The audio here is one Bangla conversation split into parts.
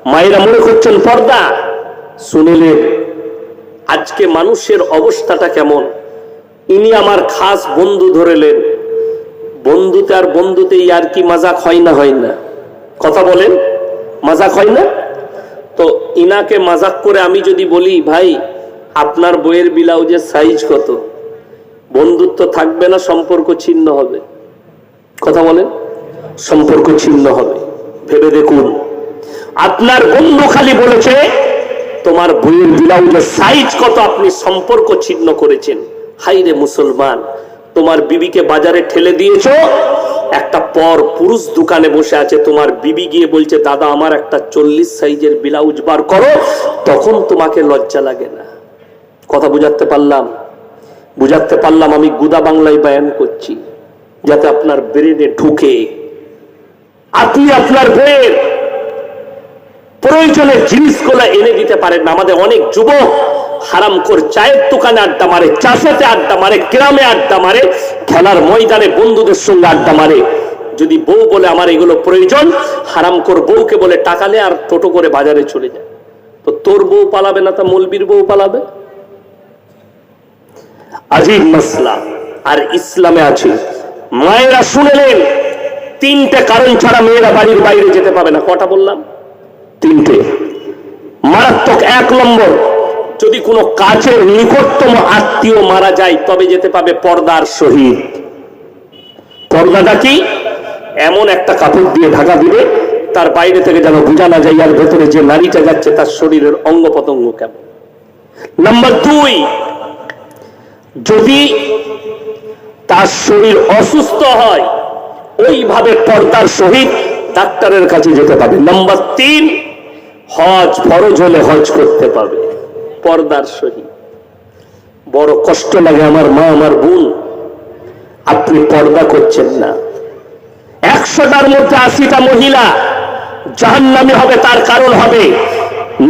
মায়েরা মনে করছেন পর্দা। শুনিলেন আজকে মানুষের অবস্থাটা কেমন। ইনি আমার খাস বন্ধু ধরেলেন, বন্ধুতে আর বন্ধুতে আর কি মাজাক হয় না? হয় না? কথা বলেন, মাজাক হয় না? তো ইনাকে মাজাক করে আমি যদি বলি ভাই আপনার বইয়ের ব্লাউজের সাইজ কত, বন্ধুত্ব থাকবে না, সম্পর্ক ছিন্ন হবে? কথা বলেন, সম্পর্ক ছিন্ন হবে। ভেবে দেখুন, আপনার বন্ধু খালি বলেছে তোমার বইয়ের ব্লাউজের সাইজ কত, আপনি সম্পর্ক ছিন্ন করেছেন। হাইরে মুসলমান, তোমার বিবিকে বাজারে ঠেলে দিয়েছো, একটা পর পুরুষ দোকানে বসে আছে, তোমার বিবি গিয়ে বলছে দাদা আমার একটা 40 সাইজের ব্লাউজ বার করো, তখন তোমাকে লজ্জা লাগে না? কথা বুঝাতে পারলাম? বুঝাতে পারলাম? আমি গুদা বাংলায় বয়ান করছি যাতে আপনার ব্রেনে ঢুকে, আপনি আপনার বইয়ের প্রয়োজনের জিনিসগুলো এনে দিতে পারেন না। আমাদের অনেক যুবক হারামখোর চায়ের দোকানে আড্ডা মারে, চাষেতে আড্ডা মারে, গ্রামে আড্ডা মারে, খেলার ময়দানে বন্ধুদের সঙ্গে আড্ডা মারে। যদি বউ বলে আমার এগুলো প্রয়োজন, হারামখোর বউকে বলে টাকা নে আর টোটো করে বাজারে চলে যায়। তো তোর বউ পালাবে না, তা মৌলবীর বউ পালাবে? আজীব মাসলা। আর ইসলামে আছে, মায়েরা শুনেলেন তিনটে কারণ ছাড়া মেয়েরা বাড়ির বাইরে যেতে পাবে না। কটা বললাম? তিনটে। মারাত্মক। 1 নম্বর, যদি কোনো কাছের নিকটতম আত্মীয় মারা যায় তবে যেতে পাবে পর্দার সহিত। পর্দাটা কি? এমন একটা কাপড় দিয়ে ঢাকা দিবে তার বাইরে থেকে যেন বোঝা না যায় আর ভেতরে যে নারীটা যাচ্ছে তার শরীরের অঙ্গ প্রত্যঙ্গ কেমন। নাম্বার 2, যদি তার শরীর অসুস্থ হয় ওইভাবে পর্দার সহিত ডাক্তারের কাছে যেতে পাবে। নাম্বার 3, হজ ফরজ হলে হজ করতে পাবে পর্দার সহিত। বড় কষ্ট লাগে আমার মা, আমার বোন, আপনি পর্দা করছেন না। 100টার মধ্যে 80টা মহিলা জাহান্নামী হবে। তার কারণ হবে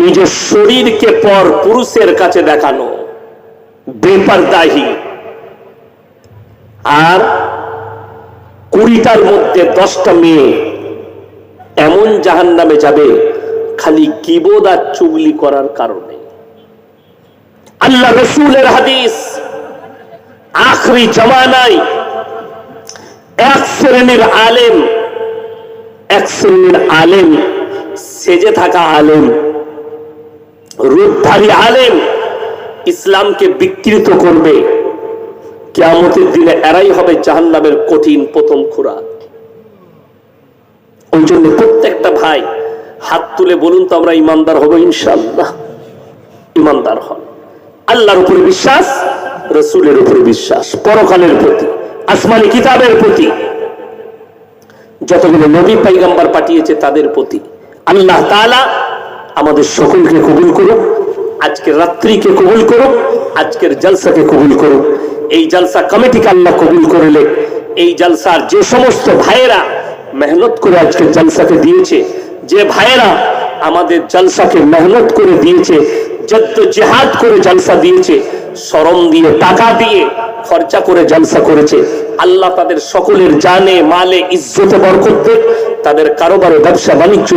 নিজের শরীরকে পর পুরুষের কাছে দেখানো, বেপরদাহি। আর 20টার মধ্যে 10টা মেয়ে এমন জাহান্নামে যাবে খালি গীবত আর চুগলি করার কারণে। আল্লাহ রাসূলের হাদিস, আখরি জামানায় এক শ্রেণীর আলেম, সেজে থাকা আলেম, রূপধারী আলেম ইসলামকে বিকৃত করবে। কিয়ামতের দিনে এরাই হবে জাহান্নামের কঠিন প্রথম খোরাক। ওই জন্য প্রত্যেকটা ভাই হাত তুলে বলুন তো আমরা ইমানদার হব ইনশাআল্লাহ? ইমানদার হন। আল্লাহর উপরে বিশ্বাস, রাসূলের উপরে বিশ্বাস, পরকালের প্রতি, আসমানি কিতাবের প্রতি, যতগুলো নবী পয়গম্বর পাঠিয়েছে তাদের প্রতি। আল্লাহ তাআলা আমাদের সকলকে কবুল করুক, আজকের রাত্রিকে কবুল করুক, আজকের জলসাকে কবুল করুক। এই জলসা কমিটিকে আল্লাহ কবুল করলে, এই জলসার যে সমস্ত ভাইয়েরা মেহনত করে আজকের জলসাকে দিয়েছে, যে ভাইয়েরা আমাদের জলসাকে মেহনত করে দিয়েছে, জদ্দোজেহাদ করে জলসা দিয়েছে, শ্রম দিয়ে, টাকা দিয়ে খরচা করে জলসা করেছে, আল্লাহ তাদের সকলের জানে মালে ইজ্জতে বরকত দেখ, তাদের কারোবারে ব্যবসা বাণিজ্য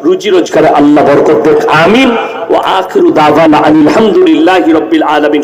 রুজি রোজগারে আল্লাহ বরকত দেখ। আমিন। ওয়া আখিরু দাওয়ানা আনিল হামদুলিল্লাহি রাব্বিল আলামিন।